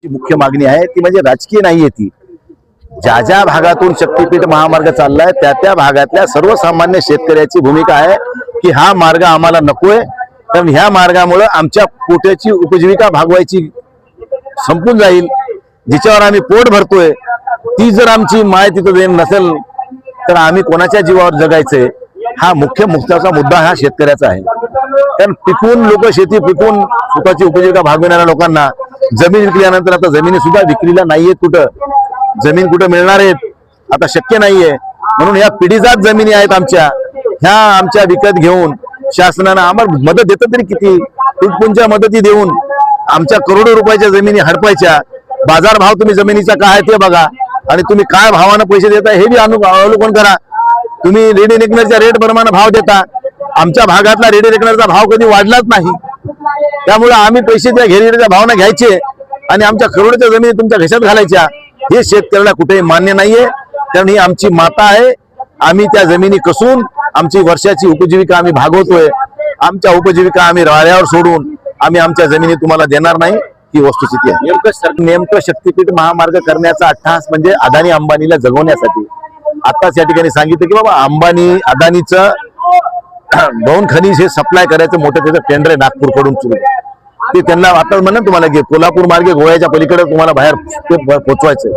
मुख्य मागणी आहे ती म्हणजे राजकीय नाहीये ती ज्या ज्या भागातून शक्तीपीठ महामार्ग चाललाय त्या भागातल्या सर्वसामान्य शेतकऱ्याची भूमिका आहे की हा मार्ग आम्हाला नकोय कारण ह्या मार्गामुळे आमच्या पोटाची उपजीविका भागवायची संपून जाईल जिच्यावर आम्ही पोट भरतोय ती जर आमची माय तिथं देण नसेल तर आम्ही कोणाच्या जीवावर जगायचंय हा मुख्याचा मुद्दा हा शेतकऱ्याचा आहे। कारण पिकून लोक शेती पिकून स्वतःची उपजीविका भागविणाऱ्या लोकांना जमीन विकल्यानंतर आता जमिनी सुद्धा विक्रीला नाहीयेत कुठं जमीन कुठं मिळणार आहेत आता शक्य नाहीये म्हणून या पिढीजात जमिनी आहेत ह्या आमच्या विकत घेऊन शासनानं आम्हाला मदत देतं तरी किती तुटपुंच्या मदती देऊन आमच्या करोडो रुपयाच्या जमिनी हडपायच्या बाजारभाव तुम्ही जमिनीचा काय ते बघा आणि तुम्ही काय भावानं पैसे देता हे बी अवलोकन करा। तुम्ही रेडी रेकनरच्या रेट प्रमाणे भाव देता आमच्या भागातला रेडी रेकनरचा भाव कधी वाढलाच नाही त्यामुळे आम्ही पैसे त्या घेरीच्या भावना घ्यायचे आणि आमच्या करोडच्या जमिनी तुमच्या घशात घालायच्या हे शेतकऱ्याला कुठेही मान्य नाहीये। कारण ही आमची माता आहे आम्ही त्या जमिनी कसून आमची वर्षाची उपजीविका आम्ही भागवतोय आमच्या उपजीविका आम्ही राळ्यावर सोडून आम्ही आमच्या जमिनी तुम्हाला देणार नाही ही वस्तुस्थिती आहे। नेमकं शक्तीपीठ महामार्ग करण्याचा अट्टहास म्हणजे अदानी अंबानीला जगवण्यासाठी आताच या ठिकाणी सांगितलं की बाबा अंबानी अदानीचं गौण खनिज हे सप्लाय करायचं मोठं त्याचं टेंडर आहे नागपूरकडून सुरू ते त्यांना आता म्हणा तुम्हाला की कोल्हापूर मार्गे गोव्याच्या पलीकडे तुम्हाला बाहेर पोचवायचं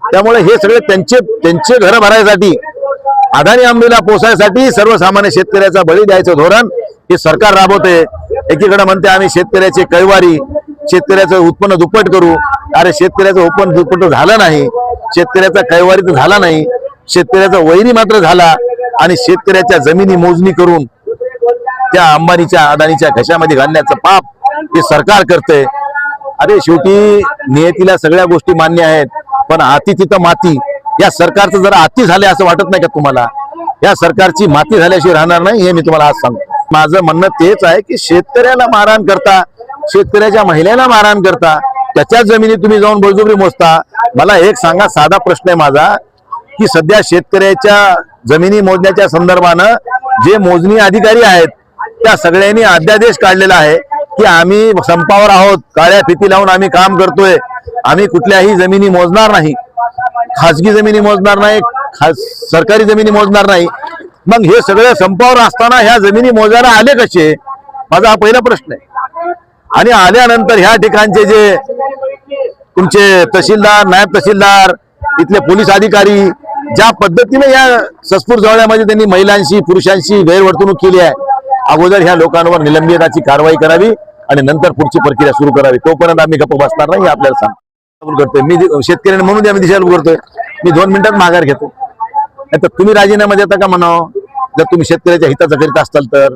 त्यामुळे हे सगळे त्यांचे घर भरायसाठी अदानी अंबानीला पोसायसाठी सर्वसामान्य शेतकऱ्याचा बळी द्यायचं धोरण हे सरकार राबवते। एकीकडे म्हणते आम्ही शेतकऱ्याचे कैवारी शेतकऱ्याचं उत्पन्न दुप्पट करू अरे शेतकऱ्याचं उत्पन्न दुप्पट झालं नाही शेतकऱ्याचा कैवारी तर झाला नाही शेतकऱ्याचा वैरी मात्र झाला आणि शेतकऱ्याच्या जमिनी मोजणी करून त्या अंबानीच्या अदानीच्या घशामध्ये घालण्याचं पाप हे सरकार करते। अरे शेवटी नियतीला सगळ्या गोष्टी मान्य आहेत पण हाती तिथं माती या सरकारचं जरा अति झाले असं वाटत नाही का तुम्हाला या सरकारची माती झाल्याशिवाय राहणार नाही हे मी तुम्हाला आज सांगतो। माझं म्हणणं तेच आहे की शेतकऱ्याला मारहाण करता शेतकऱ्याच्या महिलेला मारहाण करता त्याच्या जमिनी तुम्ही जाऊन बळजुबरी मोजता। मला एक सांगा साधा प्रश्न आहे माझा की सध्या शेतकऱ्याच्या जमिनी मोजण्याच्या संदर्भानं जे मोजणी अधिकारी आहेत त्या सगळ्यांनी अध्यादेश काढलेला आहे की आम्ही संपावर आहोत काळ्या फिती लावून आम्ही काम करतोय आम्ही कुठल्याही जमिनी मोजणार नाही खासगी जमिनी मोजणार नाही सरकारी जमिनी मोजणार नाही। मग हे सगळे संपावर असताना ह्या जमिनी मोजायला आले कसे माझा हा पहिला प्रश्न आहे। आणि आल्यानंतर ह्या ठिकाणचे जे तुमचे तहसीलदार नायब तहसीलदार इथले पोलीस अधिकारी ज्या पद्धतीने या सस्पूर जवळ्यामध्ये त्यांनी महिलांशी पुरुषांशी गैरवर्तणूक केली आहे अगोदर ह्या लोकांवर निलंबनाची कारवाई करावी आणि नंतर पुढची प्रक्रिया सुरू करावी तोपर्यंत आम्ही गप्प बसणार नाही आपल्याला सांगतो करतोय मी शेतकऱ्यांना म्हणून आम्ही दिशाभूल करतोय मी 2 मिनिटात माघार घेतो तर तुम्ही राजीनामा देता का म्हणावं जर तुम्ही शेतकऱ्याच्या हिताचं करीत असाल तर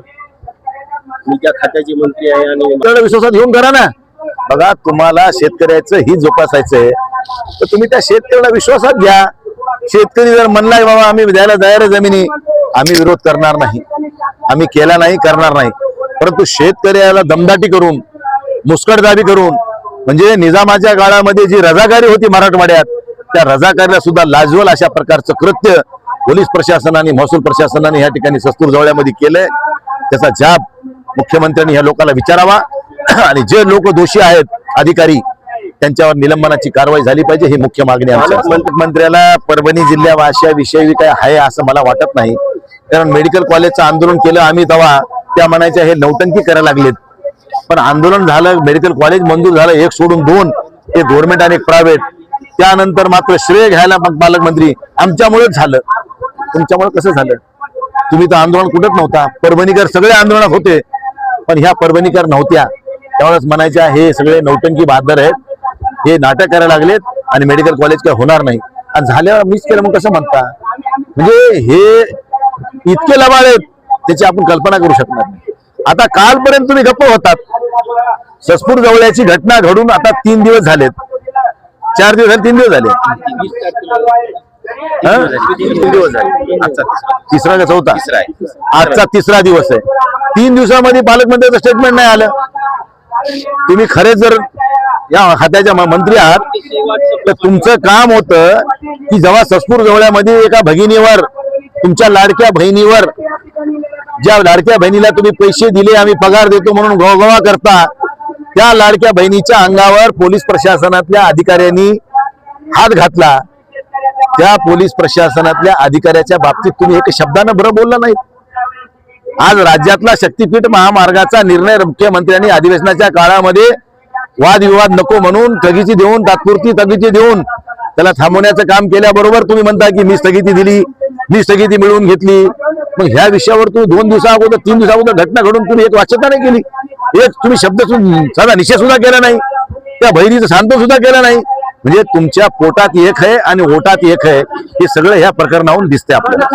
मी त्या खात्याची मंत्री आहे आणि विश्वासात घेऊन करा ना। बघा तुम्हाला शेतकऱ्याचं हित जोपासायचंय तर तुम्ही त्या शेतकऱ्याला विश्वासात घ्या। शेतकरी जर म्हणलाय बाबा आम्ही द्यायला तयार आहे जमिनी आम्ही विरोध करणार नाही आम्ही केला नाही करणार नाही परंतु शेतकऱ्याला दमदाटी करून मुस्कटदाबी करून म्हणजे निजामाच्या काळामध्ये जी रजाकारी होती मराठवाड्यात त्या रजाकारीला सुद्धा लाजवल अशा प्रकारचं कृत्य पोलीस प्रशासनाने महसूल प्रशासनाने या ठिकाणी सस्तूर जवळ्यामध्ये केलंय त्याचा जाब मुख्यमंत्र्यांनी ह्या लोकांना विचारावा आणि जे लोक दोषी आहेत अधिकारी त्यांच्यावर निलंबनाची कारवाई झाली पाहिजे ही मुख्य मागणी आहे। मंत्र्याला परभणी जिल्ह्याविषयी काय आहे असं मला वाटत नाही कारण मेडिकल कॉलेजचं आंदोलन केलं आम्ही तेव्हा त्या म्हणायच्या हे नौटंकी करायला लागलेत पण आंदोलन झालं मेडिकल कॉलेज मंजूर झालं एक सोडून 2 हे गव्हर्नमेंट आणि प्रायव्हेट त्यानंतर मात्र श्रेय घ्यायला मग पालकमंत्री आमच्यामुळेच झालं तुमच्यामुळे कसं झालं तुम्ही तर आंदोलन कुठंच नव्हता परभणीकर सगळे आंदोलनात होते पण ह्या परभणीकर नव्हत्या त्यावेळेस म्हणायच्या हे सगळे नौटंकी बहादर आहेत हे नाटक करायला लागलेत आणि मेडिकल कॉलेज काय होणार नाही आणि झाल्यावर मिस केलं मग कसं म्हणता म्हणजे हे इतके लबाड आहेत त्याची आपण कल्पना करू शकणार नाही। आता कालपर्यंत तुम्ही गप्प होतात सस्पूर जवळची घटना घडून आता 3 दिवस झालेत 4 दिवस झाले 3 दिवस झाले 3 दिवस झाले तिसरा का चौथा आजचा 3रा दिवस आहे 3 दिवसामध्ये पालकमंत्र्याचं स्टेटमेंट नाही आलं। तुम्ही खरेच जर या खात्याच्या मंत्री आहात तर तुमचं काम होतं की जेव्हा सस्पूर जवळ्यामध्ये एका भगिनीवर तुमच्या लाडक्या बहिणीवर ज्या लाडक्या बहिणीला तुम्ही पैसे दिले आम्ही पगार देतो म्हणून गोवा करता त्या लाडक्या बहिणीच्या अंगावर पोलीस प्रशासनातल्या अधिकाऱ्यांनी हात घातला, त्या पोलीस प्रशासनातल्या अधिकाऱ्याच्या बाबतीत तुम्ही एक शब्दानं बरं बोलला नाही. आज राज्यातला शक्तीपीठ महामार्गाचा निर्णय मुख्यमंत्र्यांनी अधिवेशनाच्या काळामध्ये वादविवाद नको म्हणून स्थगिती देऊन, तात्पुरती स्थगिती देऊन त्याला थांबवण्याचं काम केल्याबरोबर तुम्ही म्हणता की मी स्थगिती दिली, मी स्थगिती मिळवून घेतली. मग ह्या विषयावर तुम्ही 2 दिवसाअगोदर 3 दिवसाअगोदर घटना घडून तुम्ही एक वाच्यता नाही केली, एक तुम्ही शब्द साधा निषेध सुद्धा केला नाही, त्या बहिणीचं सांत्वन सुद्धा केलं नाही. म्हणजे तुमच्या पोटात एक आहे आणि ओटात एक आहे, हे सगळं ह्या प्रकरणावरून दिसते आपल्याला.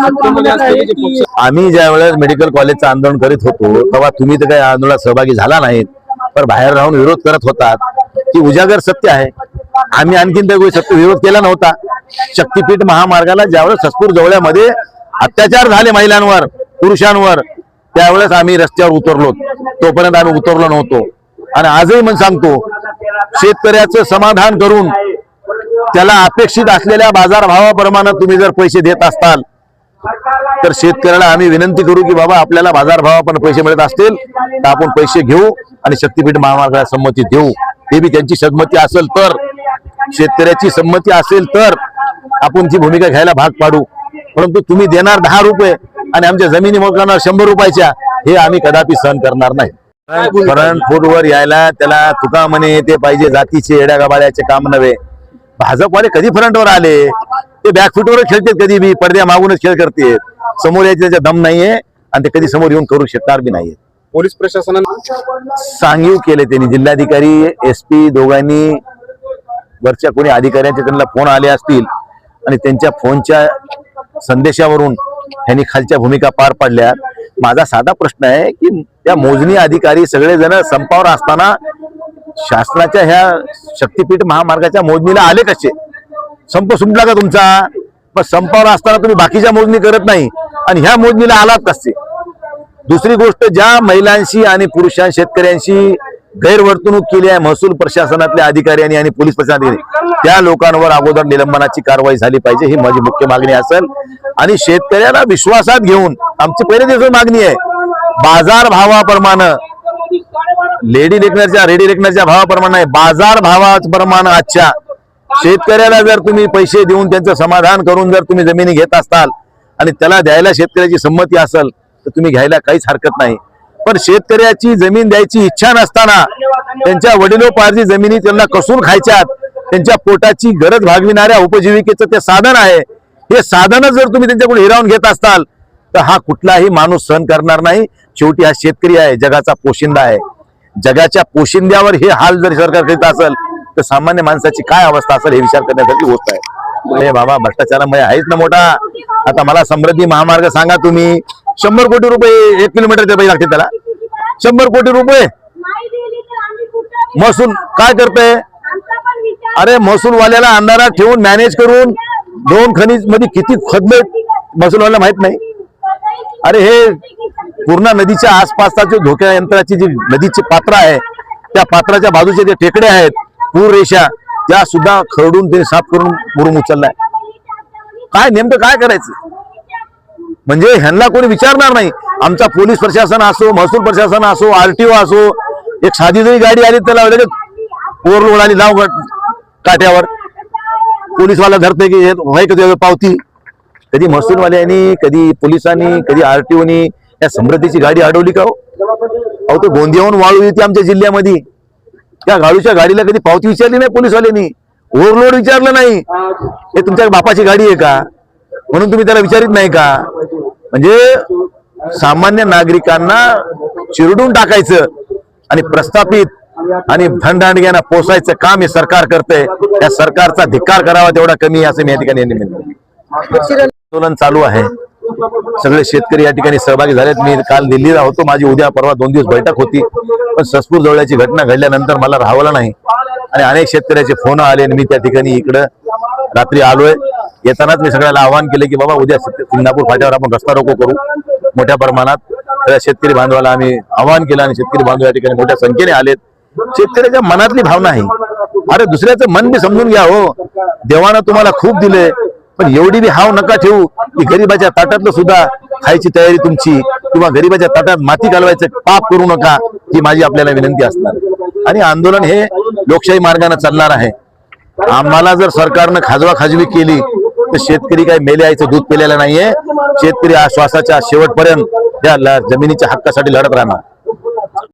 आम्ही ज्या वेळेस मेडिकल कॉलेजचं आंदोलन करीत होतो तेव्हा तुम्ही तर काही आंदोलनात सहभागी झाला नाहीत, पण बाहेर राहून विरोध करत होतात, की उजागर सत्य आहे. आम्ही आणखीन तर सत्य विरोध केला नव्हता. शक्तीपीठ महामार्गाला ज्यावेळेस ससपूर जवळमध्ये अत्याचार झाले महिलांवर, पुरुषांवर, त्यावेळेस आम्ही रस्त्यावर उतरलो. तोपर्यंत आम्ही उतरलो नव्हतो. आणि आजही म्हणून सांगतो, शेतकऱ्याचं समाधान करून त्याला अपेक्षित असलेल्या बाजारभावाप्रमाणे तुम्ही जर पैसे देत असताल तर शेतकऱ्याला आम्ही विनंती करू की बाबा आपल्याला बाजारभावापण पैसे मिळत असतील तर आपण पैसे घेऊ आणि शक्तीपीठ महामार्गाला संमती देऊ. ते बी त्यांची संमती असेल तर, शेतकऱ्याची संमती असेल तर आपण ती भूमिका घ्यायला भाग पाडू. परंतु तुम्ही देणार 10 रुपये आणि आमच्या जमिनी मोकळणार 100 रुपयाच्या, हे आम्ही कदापि सहन करणार नाही. फ्रंट फूटवर यायला त्याला तुका म्हणे ते पाहिजे जातीचे येड्या गबाळ्याचे काम नव्हे. भाजपवाले कधी फ्रंटवर आले? ते बॅकफुटवरच खेळतात, कधी बी पडद्या मागूनच खेळ करते. समोर यायचे त्याचा दम नाहीये आणि ते कधी समोर येऊन करू शकणार बी नाहीये. पोलीस प्रशासनाने सांगीव केले त्यांनी, जिल्हाधिकारी SP दोघांनी वरच्या कोणी अधिकाऱ्यांचे त्यांना फोन आले असतील आणि त्यांच्या फोनच्या संदेशावरून त्यांनी खालच्या भूमिका पार पाडल्या. माझा साधा प्रश्न आहे की त्या मोजणी अधिकारी सगळेजण संपावर असताना शासनाच्या ह्या शक्तीपीठ महामार्गाच्या मोजणीला आले कसे? संप सुटला का तुमचा? पण संपावर असताना तुम्ही बाकीच्या मोजणी करत नाही आणि ह्या मोजणीला आलात कसे? दुसरी गोष्ट, ज्या महिलांशी आणि पुरुषांशी शेतकऱ्यांशी गैरवर्तणूक केली आहे महसूल प्रशासनातल्या अधिकाऱ्यांनी आणि पोलीस प्रशासनाने, त्या लोकांवर अगोदर निलंबनाची कारवाई झाली पाहिजे, ही माझी मुख्य मागणी असेल. आणि शेतकऱ्याला विश्वासात घेऊन आमची पहिल्या दिवस मागणी आहे, बाजार भावाप्रमाणे रेडी रेकनरच्या भावाप्रमाणे बाजार भावाप्रमाणे आजच्या शेतकऱ्याला जर तुम्ही पैसे देऊन त्यांचं समाधान करून जर तुम्ही जमिनी घेत असताल आणि त्याला द्यायला शेतकऱ्याची संमती असेल तर तुम्ही घ्यायला काहीच हरकत नाही. पण शेतकऱ्याची जमीन द्यायची इच्छा नसताना त्यांच्या वडिलोपार्जित जमिनी त्यांना कसून खायच्यात, त्यांच्या पोटाची गरज भागविणाऱ्या उपजीविकेचं ते साधन आहे, हे साधन जर तुम्ही त्यांच्याकडून हिरावून घेत असताल तर हा कुठलाही माणूस सहन करणार नाही. शेवटी हा शेतकरी आहे, जगाचा पोशिंदा आहे. जगाच्या पोशिंद्यावर हे हाल जर सरकार करीत असेल तर सामान्य माणसाची काय अवस्था असेल हे विचार करण्यासाठी गोष्ट आहे. हे बाबा भ्रष्टाचारामुळे आहेच ना मोठा. आता मला समृद्धी महामार्ग सांगा तुम्ही, 100 कोटी रुपये 1 किलोमीटरचे पैसे लागते त्याला, 100 कोटी रुपये महसूल काय करते? अरे महसूलवाल्याला अंधारात ठेवून मॅनेज करून 2 खनिज मध्ये किती खदले महसूलवाल्याला माहित नाही. अरे हे पूर्णा नदीच्या आसपासचा जो धोक्या यंत्राची जी नदीची पात्र आहे, त्या पात्राच्या बाजूचे जे टेकडे आहेत, पूर रेषा, त्या सुद्धा खरडून ते साफ करून मुरुम उचललाय. काय नेमकं काय करायचं? म्हणजे ह्यांना कोणी विचारणार नाही. आमचा पोलीस प्रशासन असो, महसूल प्रशासन असो, RTO असो, एक साधी जरी गाडी आली त्याला लगेच ओव्हरलोड आली लाव काट्यावर, पोलीसवाला धरते की व्हाय कधी पावती. कधी महसूलवाल्यांनी, कधी पोलिसांनी, कधी RTOनी या समृद्धीची गाडी अडवली का हो? अहो तो गोंदियाहून वाळू येते आमच्या जिल्ह्यामध्ये, त्या गाडूच्या गाडीला कधी पावती विचारली नाही पोलीसवाल्यांनी, ओव्हरलोड विचारलं नाही. हे तुमच्या बापाची गाडी आहे का म्हणून तुम्ही त्याला विचारित नाही का? म्हणजे सामान्य नागरिकांना चिरडून टाकायचं आणि प्रस्थापित आणि धनदांडग्यांना पोसायचं काम हे सरकार करतंय. त्या सरकारचा धिक्कार करावा तेवढा कमी असं मी या ठिकाणी आंदोलन चालू आहे. सगळे शेतकरी या ठिकाणी सहभागी झालेत. मी काल दिल्लीला होतो, माझी उद्या परवा 2 दिवस बैठक होती, पण ससपूर जवळची घटना घडल्यानंतर मला राहावलं नाही आणि अनेक शेतकऱ्याचे फोन आले आणि मी त्या ठिकाणी इकडं रात्री आलोय. येतानाच मी सगळ्याला आवाहन केले की बाबा उद्या सिंगापूर फाट्यावर आपण रस्ता रोको करू मोठ्या प्रमाणात. त्या शेतकरी बांधवाला आम्ही आवाहन केलं आणि शेतकरी बांधव या ठिकाणी मोठ्या संख्येने आलेत. शेतकऱ्याच्या मनातली भावना आहे, अरे दुसऱ्याचं मन बी समजून घ्या हो. देवानं तुम्हाला खूप दिले, पण एवढी बी हाव नका ठेवू की गरीबाच्या ताटातलं सुद्धा खायची तयारी तुमची, किंवा गरीबाच्या ताटात माती घालवायचं पाप करू नका, ही माझी आपल्याला विनंती असणार. आणि आंदोलन हे लोकशाही मार्गाने चालणार आहे. आम्हाला जर सरकारनं खाजवाखाजवी केली तर शेतकरी काही मेले आईचं दूध पिलेलं नाहीये. शेतकरी श्वासाच्या शेवटपर्यंत या जमिनीच्या हक्कासाठी लढत राहणार.